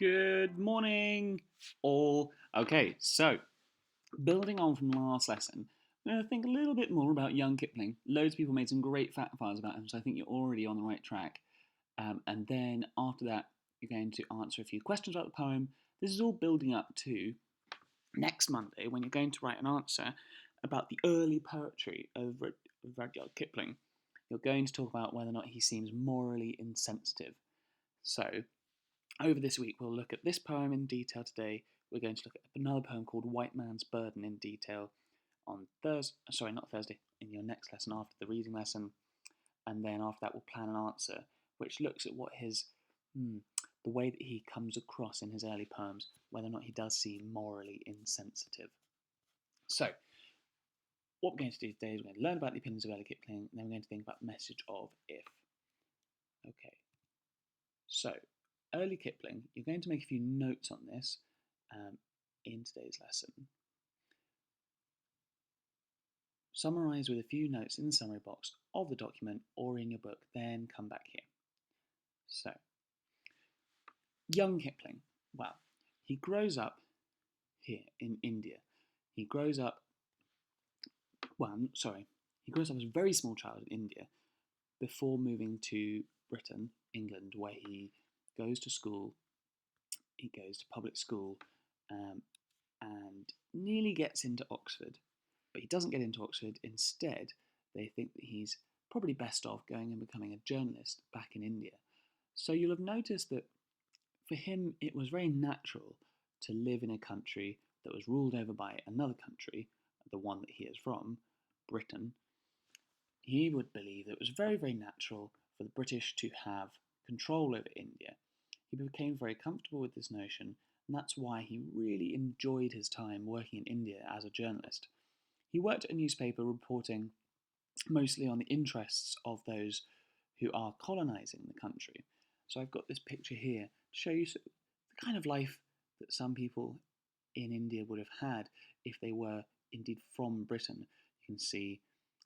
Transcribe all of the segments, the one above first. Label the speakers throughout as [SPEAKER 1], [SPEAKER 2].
[SPEAKER 1] Good morning, all. Okay, so building on from last lesson, I'm going to think a little bit more about young Kipling. Loads of people made some great fact files about him, so I think you're already on the right track. And then after that, you're going to answer a few questions about the poem. This is all building up to next Monday when you're going to write an answer about the early poetry of Rudyard Kipling. You're going to talk about whether or not he seems morally insensitive. So, over this week, we'll look at this poem in detail today. We're going to look at another poem called White Man's Burden in detail on Thursday. Sorry, not Thursday, in your next lesson after the reading lesson. And then after that, we'll plan an answer which looks at what the way that he comes across in his early poems, whether or not he does seem morally insensitive. So, what we're going to do today is we're going to learn about the opinions of early Kipling, and then we're going to think about the message of if. Okay, so early Kipling, you're going to make a few notes on this in today's lesson. Summarise with a few notes in the summary box of the document or in your book, then come back here. So, young Kipling, well, he grows up here in India. He grows up as a very small child in India before moving to Britain, England, where he goes to school. He goes to public school and nearly gets into Oxford, but he doesn't get into Oxford. Instead, they think that he's probably best off going and becoming a journalist back in India. So you'll have noticed that for him, it was very natural to live in a country that was ruled over by another country, the one that he is from, Britain. He would believe that it was very, very natural for the British to have control over India. He became very comfortable with this notion, and that's why he really enjoyed his time working in India as a journalist. He worked at a newspaper reporting mostly on the interests of those who are colonising the country. So I've got this picture here to show you the kind of life that some people in India would have had if they were indeed from Britain. You can see,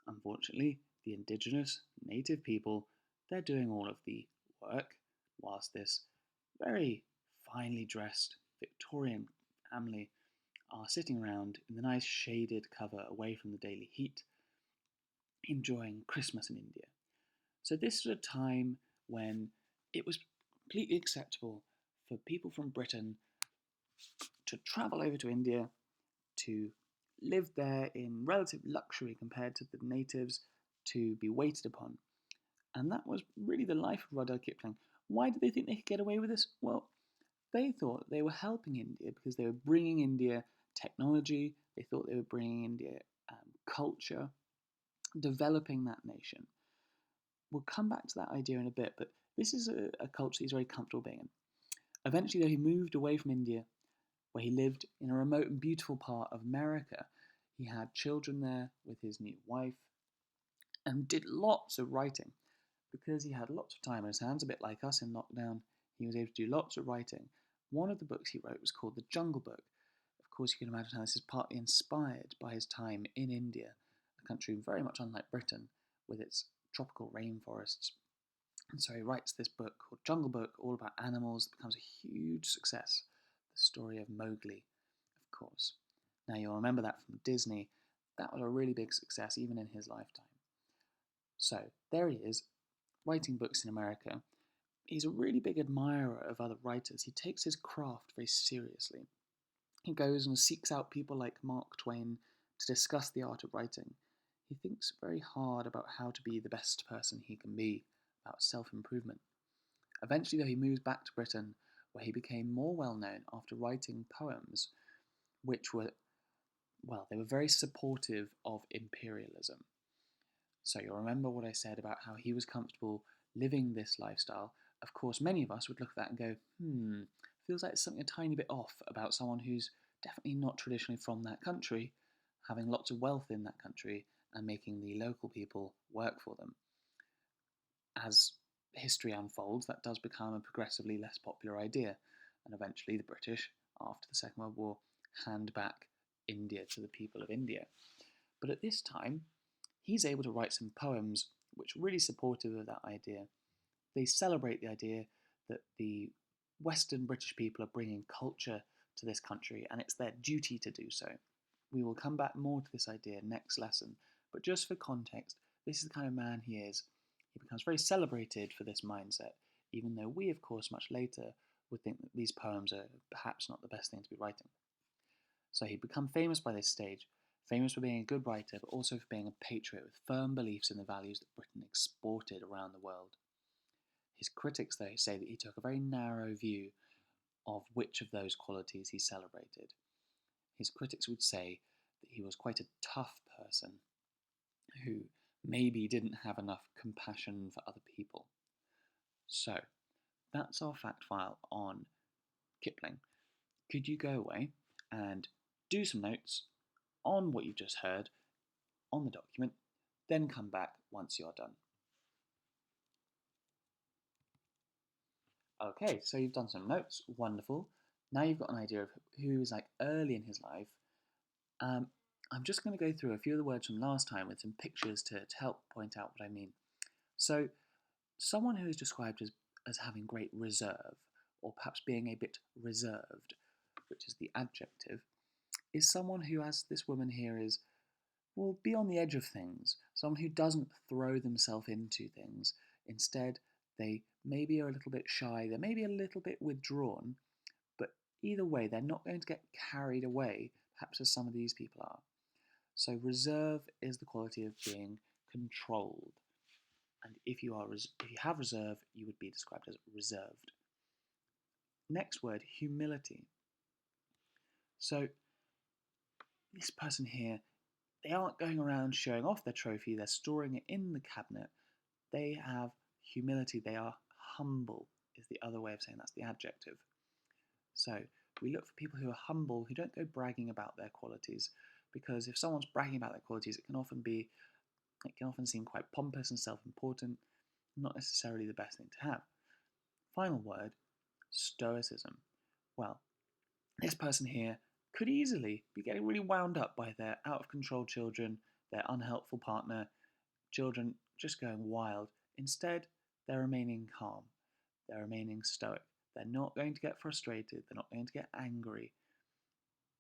[SPEAKER 1] unfortunately, the indigenous native people, they're doing all of the work, whilst this very finely dressed Victorian family are sitting around in the nice shaded cover away from the daily heat, enjoying Christmas in India. So this was a time when it was completely acceptable for people from Britain to travel over to India, to live there in relative luxury compared to the natives, to be waited upon. And that was really the life of Rudyard Kipling. Why did they think they could get away with this? Well, they thought they were helping India because they were bringing India technology, they thought they were bringing India culture, developing that nation. We'll come back to that idea in a bit, but this is a culture that he's very comfortable being in. Eventually, though, he moved away from India, where he lived in a remote and beautiful part of America. He had children there with his new wife and did lots of writing. Because he had lots of time on his hands, a bit like us in lockdown, he was able to do lots of writing. One of the books he wrote was called The Jungle Book. Of course, you can imagine how this is partly inspired by his time in India, a country very much unlike Britain, with its tropical rainforests. And so he writes this book called Jungle Book, all about animals, that becomes a huge success. The story of Mowgli, of course. Now you'll remember that from Disney. That was a really big success, even in his lifetime. So there he is, writing books in America. He's a really big admirer of other writers. He takes his craft very seriously. He goes and seeks out people like Mark Twain to discuss the art of writing. He thinks very hard about how to be the best person he can be, about self-improvement. Eventually, though, he moves back to Britain, where he became more well-known after writing poems which were, well, they were very supportive of imperialism. So you'll remember what I said about how he was comfortable living this lifestyle. Of course, many of us would look at that and go, feels like there's something a tiny bit off about someone who's definitely not traditionally from that country, having lots of wealth in that country and making the local people work for them. As history unfolds, that does become a progressively less popular idea, and eventually the British, after the Second World War, hand back India to the people of India. But at this time, he's able to write some poems which are really supportive of that idea. They celebrate the idea that the Western British people are bringing culture to this country, and it's their duty to do so. We will come back more to this idea next lesson, but just for context, this is the kind of man he is. He becomes very celebrated for this mindset, even though we, of course, much later would think that these poems are perhaps not the best thing to be writing. So he'd become famous by this stage, famous for being a good writer, but also for being a patriot with firm beliefs in the values that Britain exported around the world. His critics, though, say that he took a very narrow view of which of those qualities he celebrated. His critics would say that he was quite a tough person who maybe didn't have enough compassion for other people. So, that's our fact file on Kipling. Could you go away and do some notes on what you've just heard on the document, then come back once you're done. Okay, so you've done some notes, wonderful. Now you've got an idea of who is like early in his life. I'm just going to go through a few of the words from last time with some pictures to help point out what I mean. So, someone who is described as having great reserve, or perhaps being a bit reserved, which is the adjective, is someone who, as this woman here is, will be on the edge of things, someone who doesn't throw themselves into things. Instead, they maybe are a little bit shy, they may be a little bit withdrawn, but either way, they're not going to get carried away, perhaps as some of these people are. So reserve is the quality of being controlled. And if you have reserve, you would be described as reserved. Next word, humility. So this person here, they aren't going around showing off their trophy, they're storing it in the cabinet. They have humility, they are humble, is the other way of saying that's the adjective. So we look for people who are humble, who don't go bragging about their qualities, because if someone's bragging about their qualities, it can often seem quite pompous and self-important, not necessarily the best thing to have. Final word, stoicism. Well, this person here could easily be getting really wound up by their out-of-control children, their unhelpful partner, children just going wild. Instead, they're remaining calm. They're remaining stoic. They're not going to get frustrated. They're not going to get angry.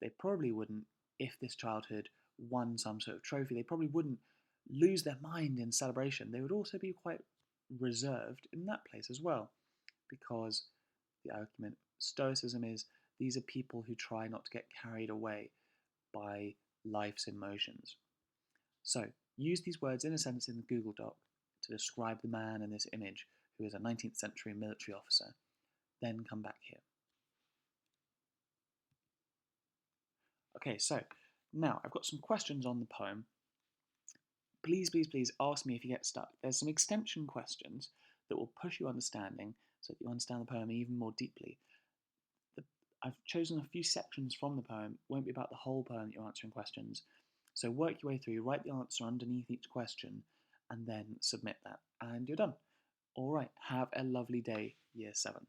[SPEAKER 1] They probably wouldn't, if this child had won some sort of trophy, they probably wouldn't lose their mind in celebration. They would also be quite reserved in that place as well, because the argument stoicism is these are people who try not to get carried away by life's emotions. So use these words in a sentence in the Google Doc to describe the man in this image who is a 19th century military officer. Then come back here. Okay, so now I've got some questions on the poem. Please, please, please ask me if you get stuck. There's some extension questions that will push your understanding so that you understand the poem even more deeply. I've chosen a few sections from the poem. It won't be about the whole poem that you're answering questions. So work your way through, write the answer underneath each question, and then submit that. And you're done. All right, have a lovely day, Year 7.